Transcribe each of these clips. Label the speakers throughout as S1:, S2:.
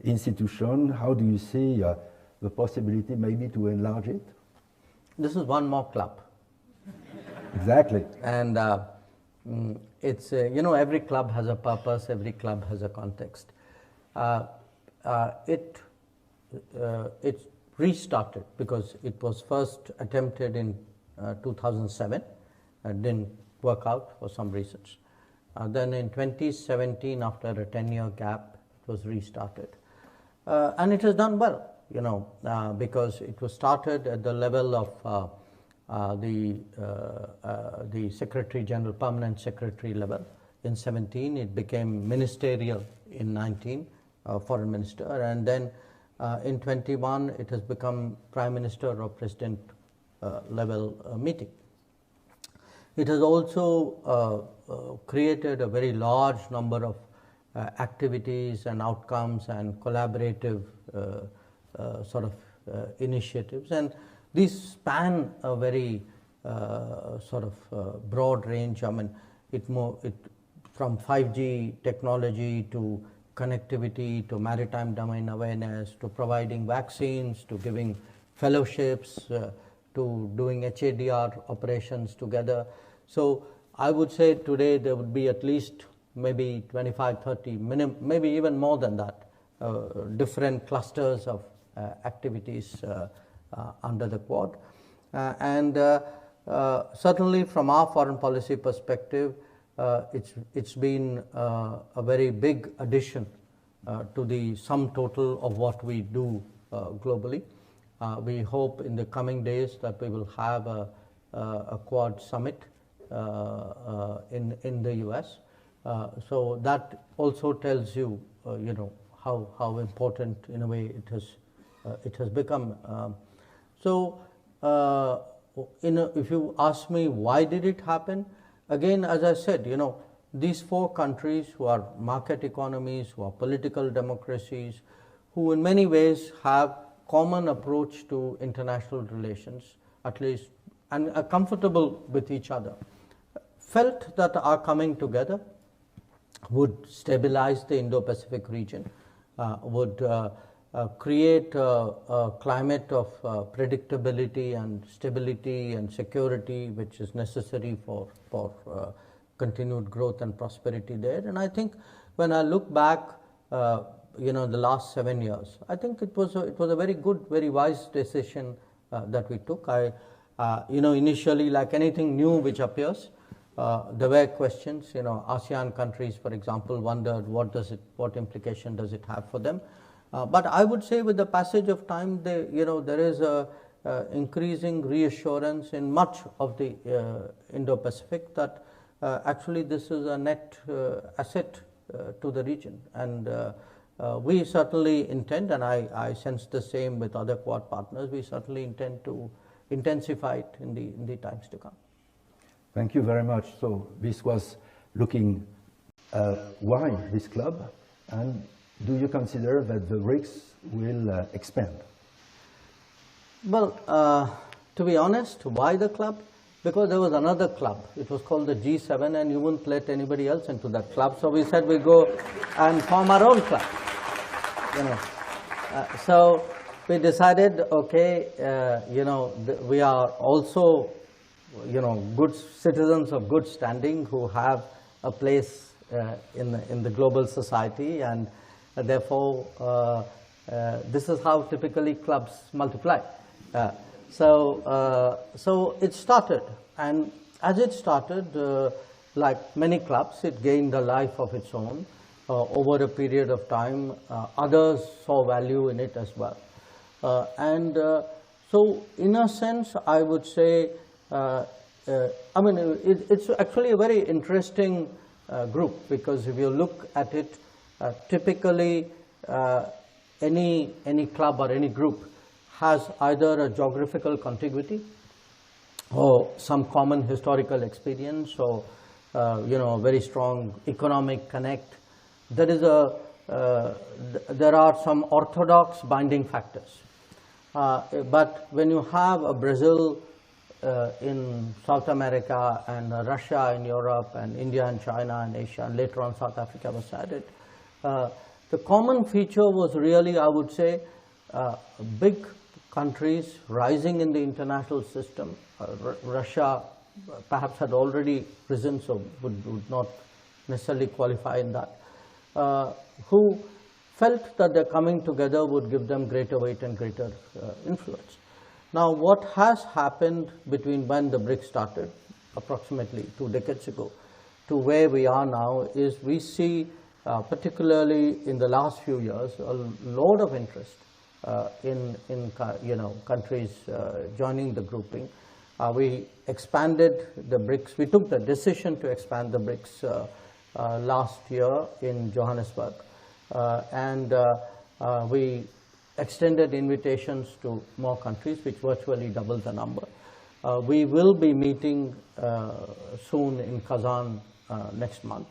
S1: institution? How do you see the possibility maybe to enlarge it?
S2: This is one more club.
S1: Exactly.
S2: And it's, you know, every club has a purpose, every club has a context. It restarted because it was first attempted in 2007. Didn't work out for some reasons. Then in 2017, after a 10-year gap, it was restarted. And it has done well, you know, because it was started at the level of the Secretary General, Permanent Secretary level. In 17, it became ministerial in 19, Foreign Minister, and then in 21, it has become Prime Minister or President level meeting. It has also created a very large number of activities and outcomes and collaborative sort of initiatives, and these span a very sort of broad range. I mean, it from 5G technology to connectivity to maritime domain awareness to providing vaccines to giving fellowships to doing HADR operations together. So I would say today there would be at least maybe 25, 30, maybe even more than that, different clusters of activities under the Quad. And certainly from our foreign policy perspective, it's been a very big addition to the sum total of what we do globally. We hope in the coming days that we will have a Quad summit in the US. So that also tells you, you know, how important in a way it has become. If you ask me why did it happen, again, as I said, you know, these four countries who are market economies, who are political democracies, who in many ways have common approach to international relations, at least, and are comfortable with each other, felt that our coming together would stabilize the Indo-Pacific region, would create a climate of predictability and stability and security which is necessary for continued growth and prosperity there. And I think when I look back, you know, the last 7 years, I think it was a very good, very wise decision that we took. You know, initially, like anything new which appears, there were questions. You know, ASEAN countries, for example, wondered what implication does it have for them. But I would say with the passage of time, you know, there is a increasing reassurance in much of the Indo-Pacific that actually this is a net asset to the region, and we certainly intend, and I sense the same with other Quad partners, we certainly intend to intensify it in the times to come.
S1: Thank you very much. So this was looking why this club, and do you consider that the risks will expand?
S2: Well, to be honest, why the club? Because there was another club. It was called the G7, and you wouldn't let anybody else into that club. So we said we go and form our own club. You know, so we decided, okay, you know, we are also, you know, good citizens of good standing who have a place in the global society, and therefore this is how typically clubs multiply. So it started, and as it started, like many clubs, it gained a life of its own over a period of time. Others saw value in it as well. So in a sense, I would say, I mean, it's actually a very interesting group, because if you look at it, typically any club or any group has either a geographical contiguity or some common historical experience, or you know, a very strong economic connect. There are some orthodox binding factors, but when you have a Brazil in South America and Russia in Europe and India and China and Asia, and later on South Africa was added, The common feature was really, I would say, big countries rising in the international system. Russia perhaps had already risen, so would not necessarily qualify in that, who felt that their coming together would give them greater weight and greater influence. Now, what has happened between when the BRICS started, approximately 2 decades ago, to where we are now, is we see, particularly in the last few years, a lot of interest in countries joining the grouping. We expanded the BRICS. We took the decision to expand the BRICS last year in Johannesburg, and we extended invitations to more countries, which virtually doubled the number. We will be meeting soon in Kazan next month.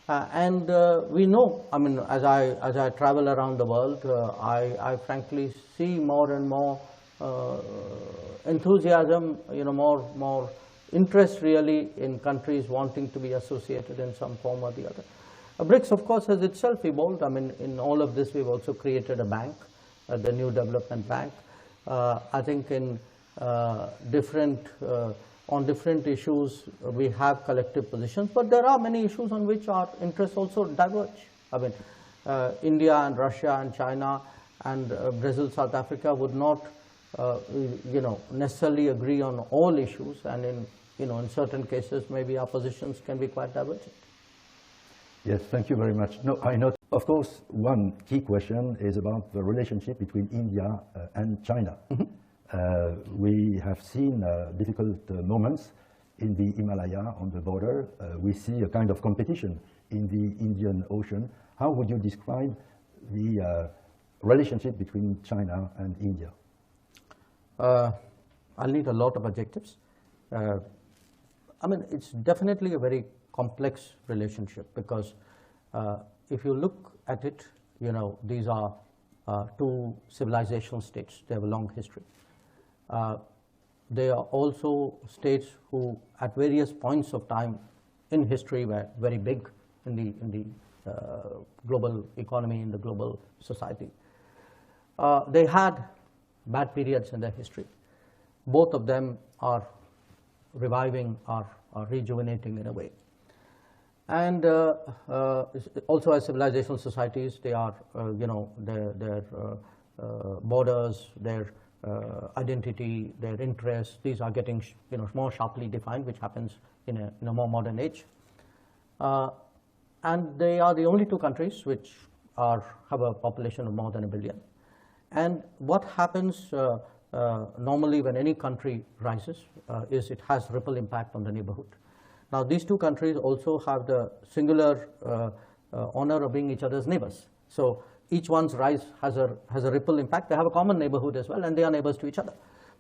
S2: And we know, I mean, as I travel around the world, I frankly see more and more enthusiasm, more interest really in countries wanting to be associated in some form or the other. BRICS, of course, has itself evolved. I mean, in all of this, we've also created a bank, the New Development Bank. I think in on different issues, we have collective positions, but there are many issues on which our interests also diverge. I mean, India and Russia and China and Brazil, South Africa would not, necessarily agree on all issues, and in certain cases, maybe our positions can be quite divergent.
S1: Yes, thank you very much. No, I know. Of course, one key question is about the relationship between India and China. We have seen difficult moments in the Himalaya on the border. We see a kind of competition in the Indian Ocean. How would you describe the relationship between China and India?
S2: I'll need a lot of adjectives. I mean, it's definitely a very complex relationship because if you look at it, these are two civilizational states. They have a long history. They are also states who, at various points of time in history, were very big in the global economy, in the global society. They had bad periods in their history. Both of them are reviving, are rejuvenating in a way. And also as civilizational societies, they are, their borders, their identity, their interests, these are getting more sharply defined, which happens in a more modern age. And they are the only two countries which have a population of more than 1 billion. And what happens normally when any country rises is it has ripple impact on the neighborhood. Now, these two countries also have the singular honor of being each other's neighbors. So each one's rise has a ripple impact. They have a common neighborhood as well, and they are neighbors to each other.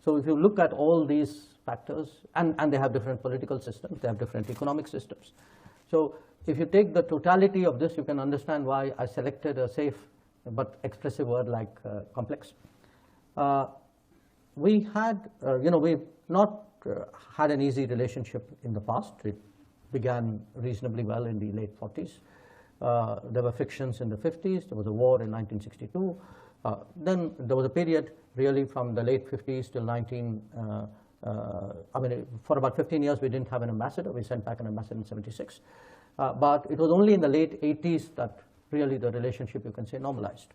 S2: So if you look at all these factors, and they have different political systems, they have different economic systems. So if you take the totality of this, you can understand why I selected a safe but expressive word like complex. We had, we've not had an easy relationship in the past. It began reasonably well in the late 40s. There were frictions in the 50s. There was a war in 1962. Then there was a period really from the late 50s till for about 15 years we didn't have an ambassador. We sent back an ambassador in 76. But it was only in the late 80s that really the relationship, you can say, normalized.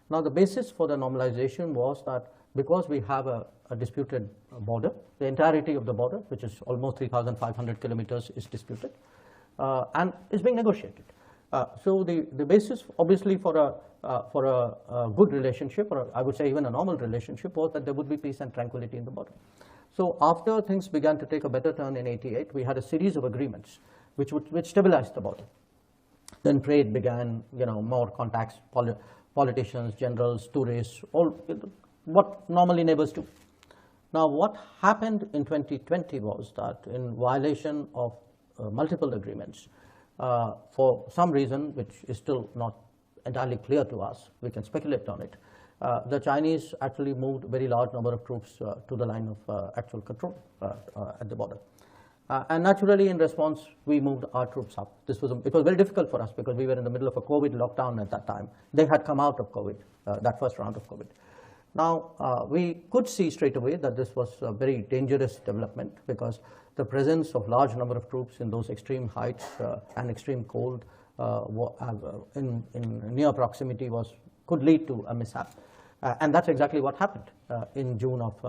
S2: Now, the basis for the normalization was that because we have a disputed border, the entirety of the border, which is almost 3,500 kilometers, is disputed and is being negotiated. So the basis, obviously, for a good relationship, or I would say even a normal relationship, was that there would be peace and tranquility in the border. So after things began to take a better turn in '88, we had a series of agreements which stabilized the border. Then trade began, more contacts, politicians, generals, tourists, all what normally neighbors do. Now, what happened in 2020 was that in violation of multiple agreements, for some reason, which is still not entirely clear to us, we can speculate on it, the Chinese actually moved a very large number of troops to the line of actual control at the border. And naturally, in response, we moved our troops up. It was very difficult for us because we were in the middle of a COVID lockdown at that time. They had come out of COVID, that first round of COVID. Now, we could see straight away that this was a very dangerous development because the presence of large number of troops in those extreme heights and extreme cold in near proximity could lead to a mishap. And that's exactly what happened in June of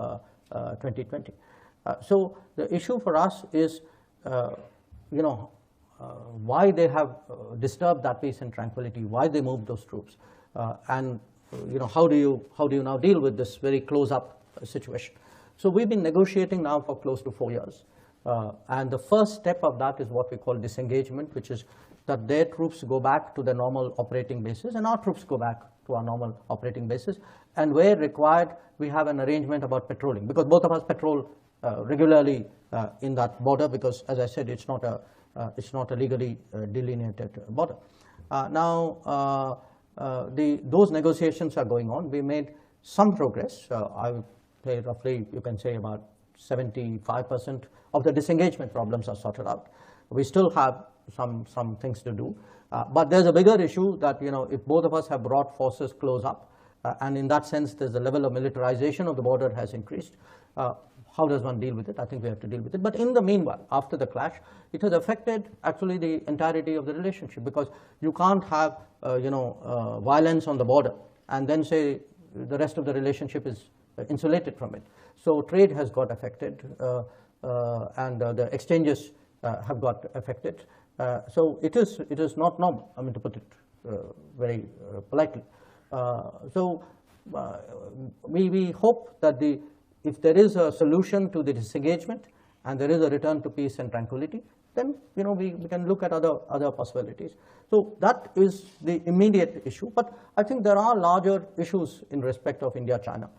S2: 2020. So the issue for us is, why they have disturbed that peace and tranquility, why they moved those troops, and how do you now deal with this very close-up situation? So we've been negotiating now for close to 4 years, and the first step of that is what we call disengagement, which is that their troops go back to their normal operating bases, and our troops go back to our normal operating bases. And where required, we have an arrangement about patrolling, because both of us patrol regularly in that border, because, as I said, it's not a legally delineated border. Those negotiations are going on. We made some progress. I would say roughly, you can say about 75% of the disengagement problems are sorted out. We still have some things to do, but there's a bigger issue that if both of us have brought forces close up, and in that sense, there's the level of militarization of the border has increased. How does one deal with it? I think we have to deal with it. But in the meanwhile, after the clash, it has affected actually the entirety of the relationship, because you can't have violence on the border and then say the rest of the relationship is insulated from it. So trade has got affected, and the exchanges have got affected. So it is not normal, I mean, to put it very politely. We hope that if there is a solution to the disengagement and there is a return to peace and tranquility, then we can look at other possibilities. So that is the immediate issue. But I think there are larger issues in respect of India-China.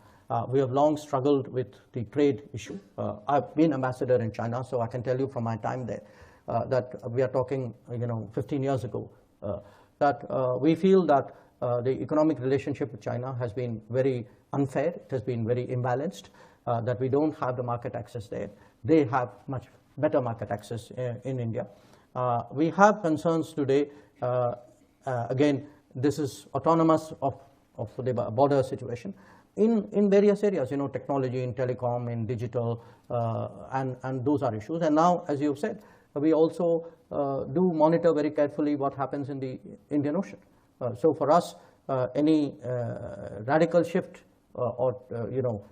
S2: We have long struggled with the trade issue. I've been ambassador in China, so I can tell you from my time there that we are talking 15 years ago, that we feel that the economic relationship with China has been very unfair. It has been very imbalanced, that we don't have the market access there. They have much better market access in India. We have concerns today. Again, this is autonomous of the border situation in various areas, technology, in telecom, in digital, and those are issues. And now, as you've said, we also do monitor very carefully what happens in the Indian Ocean. So for us, any radical shift or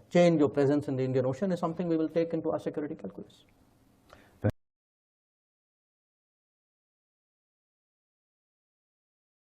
S2: change or presence in the Indian Ocean is something we will take into our security calculus.